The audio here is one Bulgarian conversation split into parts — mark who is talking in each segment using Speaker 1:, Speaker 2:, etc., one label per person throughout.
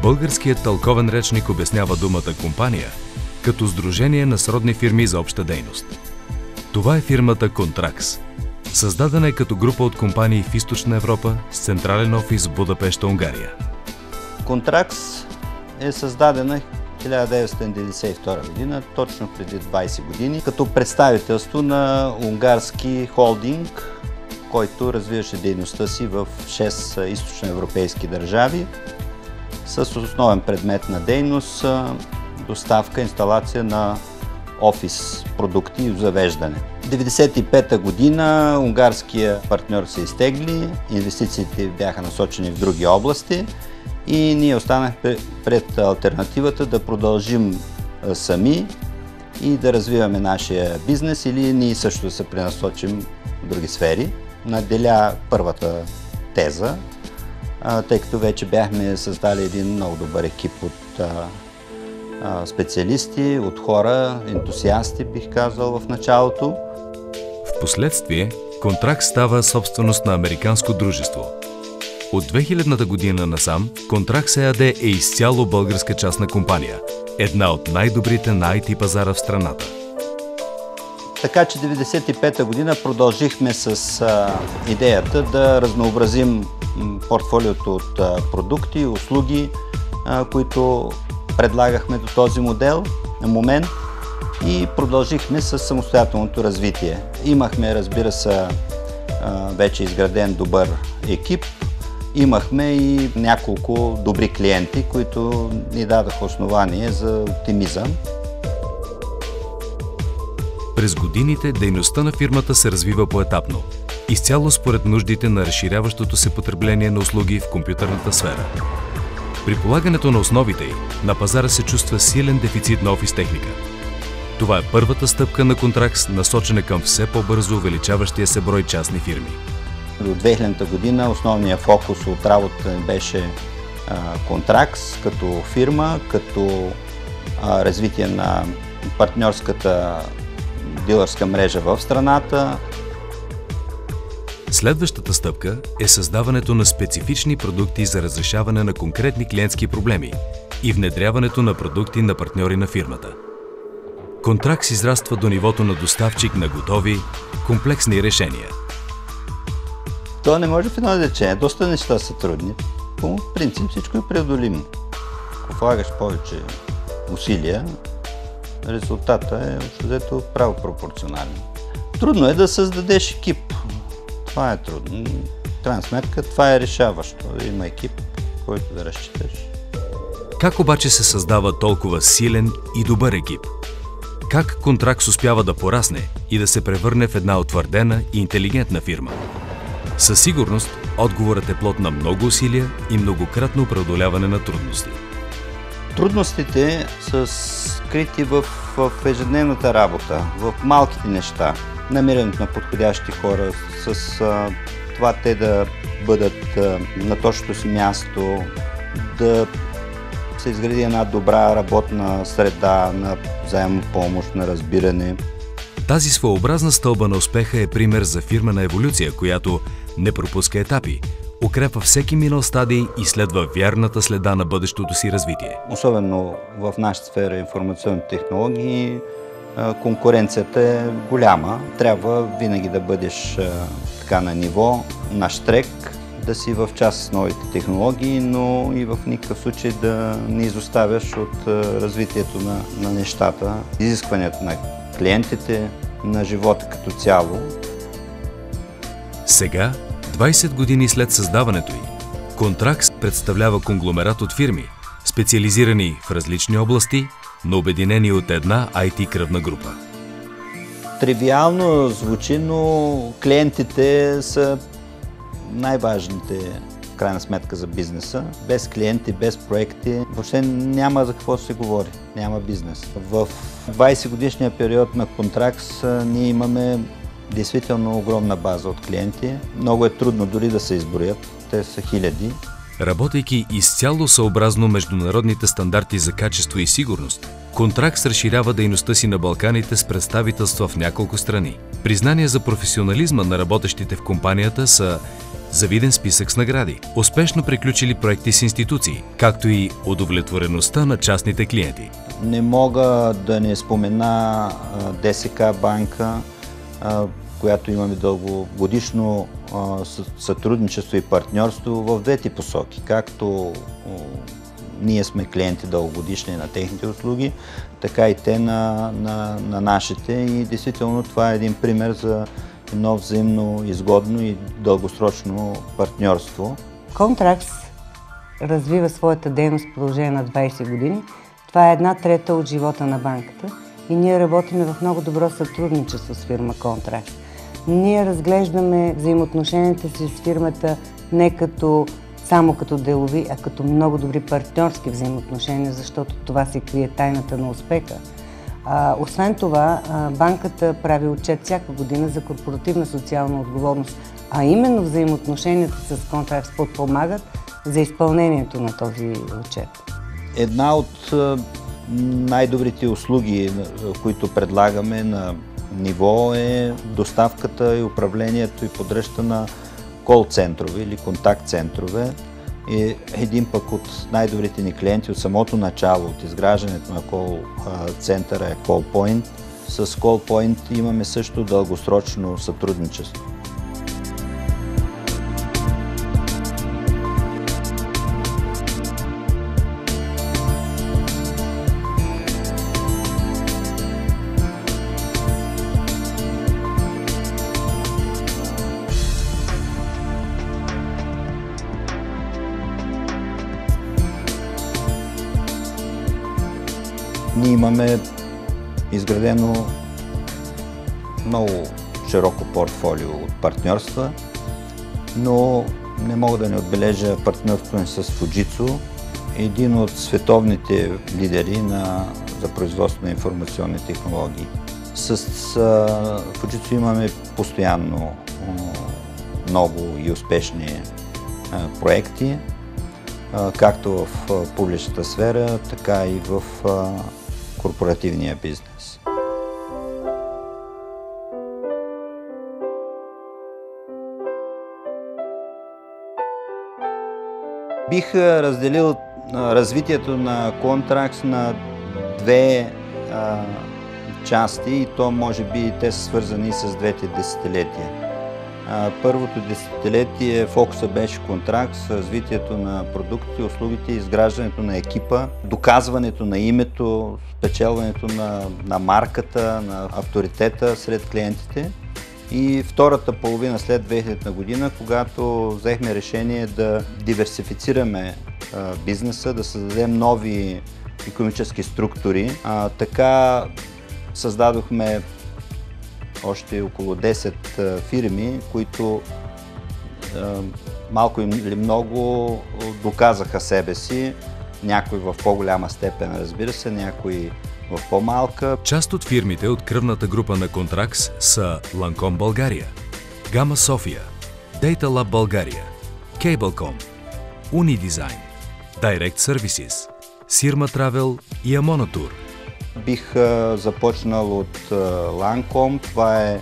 Speaker 1: Българският тълковен речник обяснява думата компания като сдружение на сродни фирми за обща дейност. Това е фирмата Контракс. Създадена е като група от компании в Източна Европа с централен офис в Будапеща, Унгария.
Speaker 2: Контракс е създадена 1992 година, точно преди 20 години, като представителство на унгарски холдинг, който развиваше дейността си в 6 източноевропейски държави с основен предмет на дейност доставка, инсталация на офис продукти и завеждане. В 1995 година унгарския партньор се изтегли, инвестициите бяха насочени в други области и ние останахме пред алтернативата да продължим сами и да развиваме нашия бизнес или ние също да се пренасочим в други сфери. Наделя първата теза, тъй като вече бяхме създали един много добър екип от специалисти, от хора, ентусиасти, бих казал в началото.
Speaker 1: Впоследствие Контракс става собственост на американско дружество. От 2000-та година насам Контракс ЕАД е изцяло българска частна компания, една от най-добрите на IT пазара в страната.
Speaker 2: Така че 1995 година продължихме с идеята да разнообразим портфолиото от продукти и услуги, които предлагахме до този момент и продължихме с самостоятелното развитие. Имахме, разбира се, вече изграден добър екип, имахме и няколко добри клиенти, които ни дадаха основание за оптимизъм.
Speaker 1: През годините дейността на фирмата се развива поетапно, изцяло според нуждите на разширяващото се потребление на услуги в компютърната сфера. При полагането на основите й, на пазара се чувства силен дефицит на офис техника. Това е първата стъпка на Контракс, насочена към все по-бързо увеличаващия се брой частни фирми.
Speaker 2: До 2000 година основният фокус от работата беше Контракс като фирма, като развитие на партньорската дилърска мрежа в страната.
Speaker 1: Следващата стъпка е създаването на специфични продукти за разрешаване на конкретни клиентски проблеми и внедряването на продукти на партньори на фирмата. Контракс израства до нивото на доставчик на готови, комплексни решения.
Speaker 2: Това не може в едно речение. Доста неща са трудни. По принцип всичко е преодолимо. Ако влагаш повече усилия, резултата е взето право пропорционален. Трудно е да създадеш екип. Това е трудно. В крайна сметка това е решаващо. Има екип, който да разчиташ.
Speaker 1: Как обаче се създава толкова силен и добър екип? Как Контракс успява да порасне и да се превърне в една утвърдена и интелигентна фирма? Със сигурност, отговорът е плод на много усилия и многократно преодоляване на трудности.
Speaker 2: Трудностите са скрити в ежедневната работа, в малките неща. Намирането на подходящи хора, с това те да бъдат на точното си място, да се изгради една добра работна среда на взаимопомощ, на разбиране.
Speaker 1: Тази своеобразна стълба на успеха е пример за фирмена еволюция, която не пропуска етапи, укрепва всеки минал стадий и следва вярната следа на бъдещото си развитие.
Speaker 2: Особено в нашата сфера информационни технологии, конкуренцията е голяма. Трябва винаги да бъдеш така на ниво, на штрек, да си в час с новите технологии, но и в никакъв случай да не изоставяш от развитието на нещата, изискването на клиентите, на живота като цяло.
Speaker 1: Сега, 20 години след създаването й, Контракс представлява конгломерат от фирми, специализирани в различни области, но обединени от една IT кръвна група.
Speaker 2: Тривиално звучи, но клиентите са най-важните в крайна сметка за бизнеса. Без клиенти, без проекти, въобще няма за какво се говори, няма бизнес. В 20 годишния период на Контракс ние имаме действително огромна база от клиенти. Много е трудно дори да се изброят, те са хиляди.
Speaker 1: Работейки изцяло съобразно международните стандарти за качество и сигурност, Контракс разширява дейността си на Балканите с представителства в няколко страни. Признания за професионализма на работещите в компанията са завиден списък с награди, успешно приключили проекти с институции, както и удовлетвореността на частните клиенти.
Speaker 2: Не мога да не спомена ДСК банка, която имаме дългогодишно сътрудничество и партньорство в двете посоки. Както ние сме клиенти дългогодишни на техните услуги, така и те на нашите. И действително това е един пример за едно взаимно изгодно и дългосрочно партньорство.
Speaker 3: Контракс развива своята дейност в продължение на 20 години. Това е 1/3 от живота на банката и ние работим в много добро сътрудничество с фирма Контракс. Ние разглеждаме взаимоотношенията си с фирмата не само като делови, а като много добри партньорски взаимоотношения, защото това се крие тайната на успеха. Освен това, банката прави отчет всяка година за корпоративна социална отговорност, а именно взаимоотношенията с Контракс подпомагат за изпълнението на този отчет. Една от
Speaker 2: най-добрите услуги, които предлагаме на ниво, е доставката и управлението и поддръжка на кол-центрове или контакт-центрове. Един пък от най-добрите ни клиенти от самото начало, от изграждането на кол-центъра е CallPoint. С CallPoint имаме също дългосрочно сътрудничество. Ние имаме изградено много широко портфолио от партньорства, но не мога да не отбележа партньорството ни с Fujitsu, един от световните лидери за производство на информационни технологии. С Fujitsu имаме постоянно много и успешни проекти, както в публичната сфера, така и в корпоративния бизнес. Бих разделил развитието на Контракс на две части и то може би те са свързани с двете десетилетия. Първото десетилетие фокуса беше Контракс, развитието на продуктите, услугите, изграждането на екипа, доказването на името, спечелването на марката, на авторитета сред клиентите. И втората половина след 2000 година, когато взехме решение да диверсифицираме бизнеса, да създадем нови икономически структури. Така създадохме още около 10 фирми, които малко или много доказаха себе си, някои в по-голяма степен, разбира се, някои в по-малка.
Speaker 1: Част от фирмите от кръвната група на Контракс са Lancome България, Гама София, Data Lab България, Cablecom, Unidesign, Direct Services, Sirma Travel и Amonatur.
Speaker 2: Бих започнал от Lancome. Това е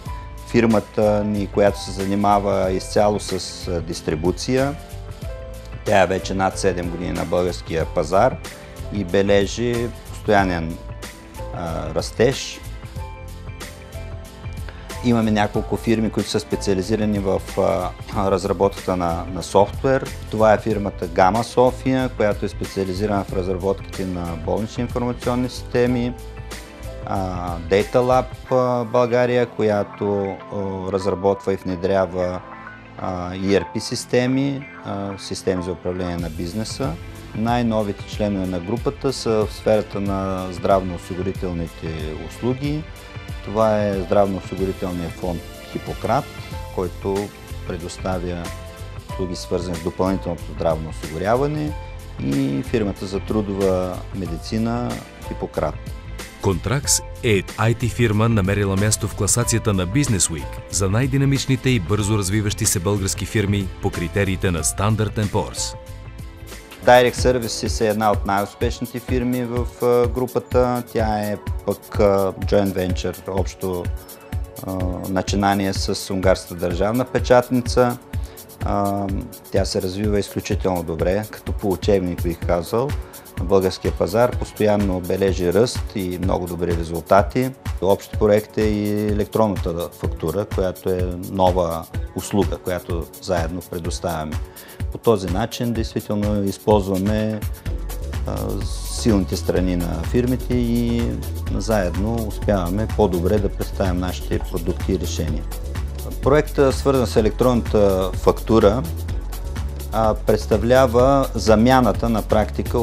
Speaker 2: фирмата ни, която се занимава изцяло с дистрибуция. Тя е вече над 7 години на българския пазар и бележи постоянен растеж. Имаме няколко фирми, които са специализирани в разработката на софтуер. Това е фирмата Гама София, която е специализирана в разработките на болнични информационни системи. Data Lab България, която разработва и внедрява ERP системи, системи за управление на бизнеса. Най-новите членове на групата са в сферата на здравноосигурителните услуги. Това е здравноосигурителният фонд Хипократ, който предоставя услуги, свързани с допълнителното здравно осигуряване, и фирмата за трудова медицина Хипократ.
Speaker 1: Контракс е IT фирма, намерила място в класацията на Business Week за най-динамичните и бързо развиващи се български фирми по критериите на Standard & Poor's.
Speaker 2: Direct Services е една от най-успешните фирми в групата. Тя е пък joint venture, общо начинание с унгарската държавна печатница. Тя се развива изключително добре, като по учебник бих казал. На българския пазар постоянно бележи ръст и много добри резултати. Общ проект е и електронната фактура, която е нова услуга, която заедно предоставяме. По този начин действително използваме силните страни на фирмите и заедно успяваме по-добре да представим нашите продукти и решения. Проектът, свързан с електронната фактура, представлява замяната на практика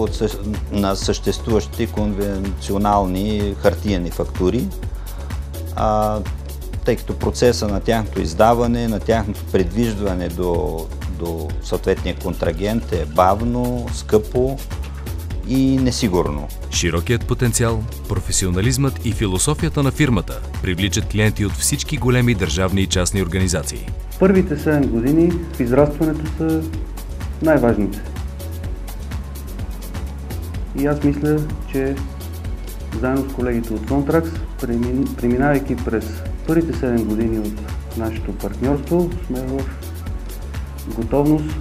Speaker 2: на съществуващите конвенционални хартиени фактури, тъй като процеса на тяхното издаване, на тяхното предвиждане до съответния контрагент е бавно, скъпо и несигурно.
Speaker 1: Широкият потенциал, професионализмът и философията на фирмата привличат клиенти от всички големи държавни и частни организации.
Speaker 4: Първите 7 години в израстването са най-важните. И аз мисля, че заедно с колегите от Контракс, преминавайки през първите 7 години от нашето партньорство, сме в готовност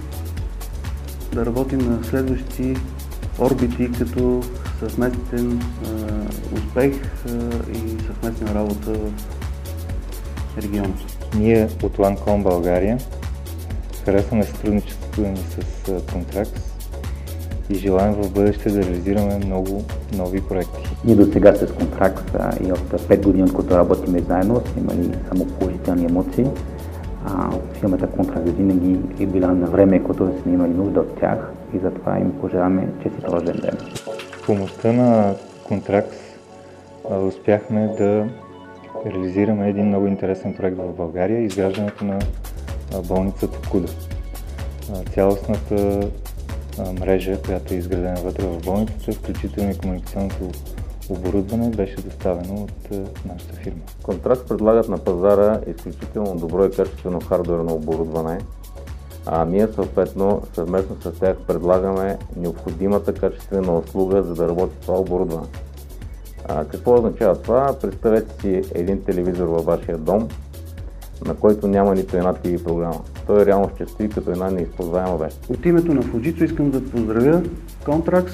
Speaker 4: да работим на следващи орбити като съвместен успех и съвместна работа в региона.
Speaker 5: Ние от Lancome България харесваме сътрудничеството ни с Контракс и желаем в бъдеще да реализираме много нови проекти.
Speaker 6: Ние до сега с Контракс и от 5 години, от които работим заедно, сме имали само положителни емоции. Фирмата Контракс винаги е била на време, когато сме имали нужда от тях и затова им пожелаваме честит рожден ден.
Speaker 5: С помощта на Контракс успяхме да реализираме един много интересен проект в България – изграждането на болницата Куда. Цялостната мрежа, която е изградена вътре в болницата, включително и комуникационното оборудване, беше доставено от нашата фирма.
Speaker 7: Контракс предлагат на пазара изключително добро и качествено хардуерно оборудване, а ние съответно съвместно с тях предлагаме необходимата качествена услуга, за да работи това оборудване. Какво означава това? Представете си един телевизор във вашия дом, на който няма нито една TV програма. Той реално ще стои като една неизползваема вещ.
Speaker 4: От името на Fujitsu искам да поздравя Контракс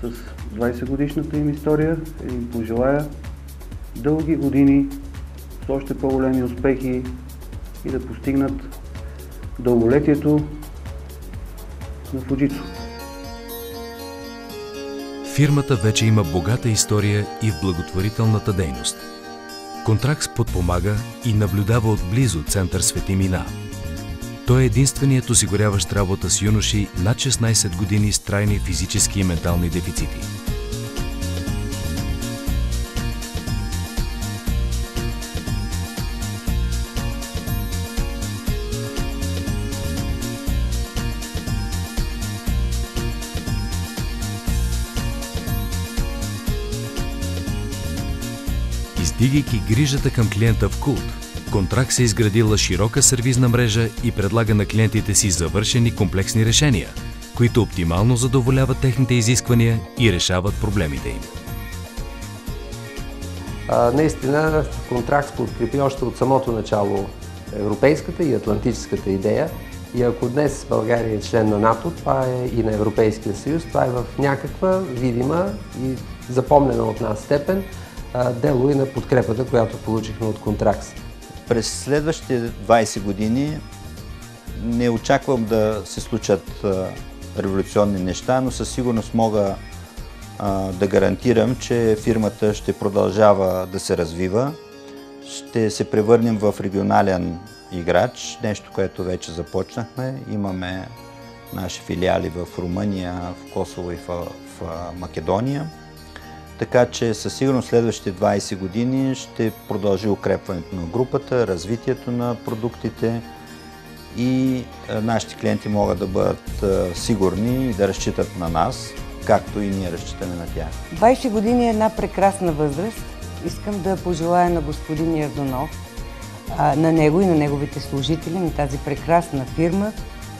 Speaker 4: с 20 годишната им история и им пожелая дълги години с още по-големи успехи и да постигнат дълголетието на Fujitsu.
Speaker 1: Фирмата вече има богата история и в благотворителната дейност. Контракс подпомага и наблюдава отблизо Център Свети Мина. Той е единственият осигуряващ работа с юноши над 16 години с трайни физически и ментални дефицити. Издигайки грижата към клиента в култ, Контракс е изградила широка сервизна мрежа и предлага на клиентите си завършени комплексни решения, които оптимално задоволяват техните изисквания и решават проблемите им.
Speaker 8: Наистина Контракс подкрепи още от самото начало европейската и атлантическата идея. И ако днес България е член на НАТО, това е и на Европейския съюз, това е в някаква видима и запомнена от нас степен дело и на подкрепата, която получихме от Контракс.
Speaker 2: През следващите 20 години не очаквам да се случат революционни неща, но със сигурност мога да гарантирам, че фирмата ще продължава да се развива. Ще се превърнем в регионален играч, нещо, което вече започнахме. Имаме наши филиали в Румъния, в Косово и в Македония. Така че със сигурност следващите 20 години ще продължи укрепването на групата, развитието на продуктите и нашите клиенти могат да бъдат сигурни и да разчитат на нас, както и ние разчитаме на тях.
Speaker 3: 20 години е една прекрасна възраст. Искам да пожелая на господин Ярдонов, на него и на неговите служители, на тази прекрасна фирма,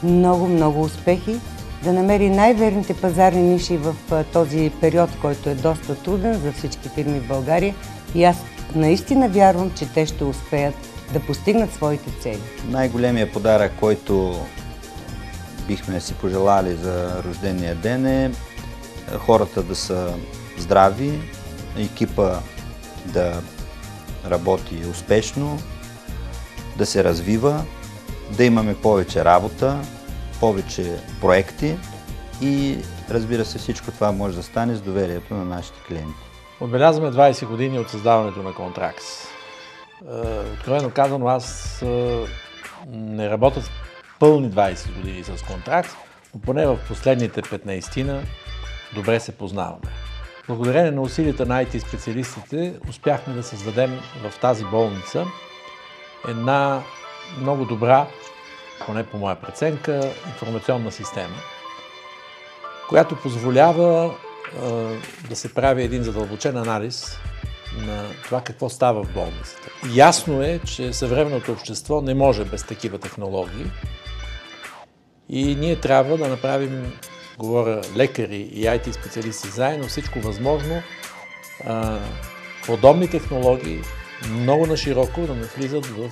Speaker 3: много успехи, да намери най-верните пазарни ниши в този период, който е доста труден за всички фирми в България. И аз наистина вярвам, че те ще успеят да постигнат своите цели.
Speaker 2: Най-големият подарък, който бихме си пожелали за рождения ден е хората да са здрави, екипа да работи успешно, да се развива, да имаме повече работа, повече проекти и разбира се, всичко това може да стане с доверието на нашите клиенти.
Speaker 9: Отбелязваме 20 години от създаването на Контракс. Откровено казано, аз не работя с пълни 20 години с Контракс, но поне в последните 15-тина добре се познаваме. Благодарение на усилията на IT специалистите успяхме да създадем в тази болница една много добра, поне по моя преценка, информационна система, която позволява да се прави един задълбочен анализ на това какво става в болницата. Ясно е, че съвременното общество не може без такива технологии и ние трябва да направим, говоря лекари и IT специалисти заедно, всичко възможно подобни технологии много нашироко да навлизат в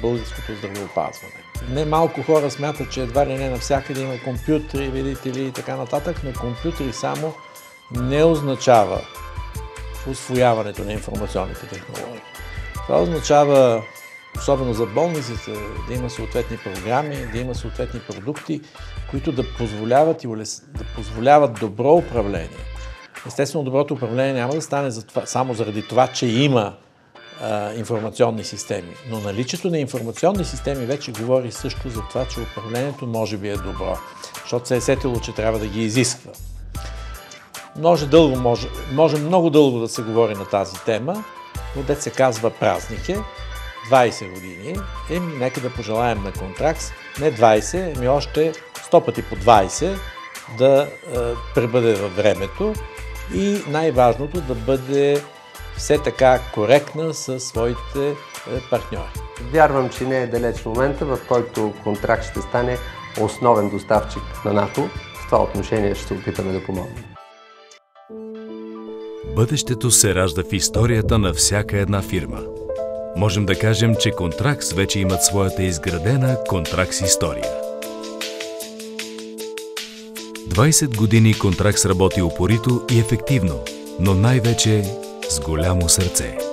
Speaker 9: българското здравеопазване. Не малко хора смятат, че едва ли не навсякъде има компютри, видите ли, и така нататък, но компютри само не означава усвояването на информационните технологии. Това означава, особено за болниците, да има съответни програми, да има съответни продукти, които да позволяват добро управление. Естествено, доброто управление няма да стане само заради това, че има информационни системи. Но наличието на информационни системи вече говори също за това, че управлението може би е добро, защото се е сетило, че трябва да ги изисква. Може много дълго да се говори на тази тема, но дет се казва празник е, 20 години, нека да пожелаем на Контракс не 20, ами още 100 пъти по 20 да пребъде във времето и най-важното да бъде все така коректна със своите партньори.
Speaker 8: Вярвам, че не е далеч момента, в който Контракс ще стане основен доставчик на НАТО. В това отношение ще се опитаме да помогнем.
Speaker 1: Бъдещето се ражда в историята на всяка една фирма. Можем да кажем, че Контракс вече имат своята изградена Контракс история. 20 години Контракс работи упорито и ефективно, но най-вече с голямо сърце.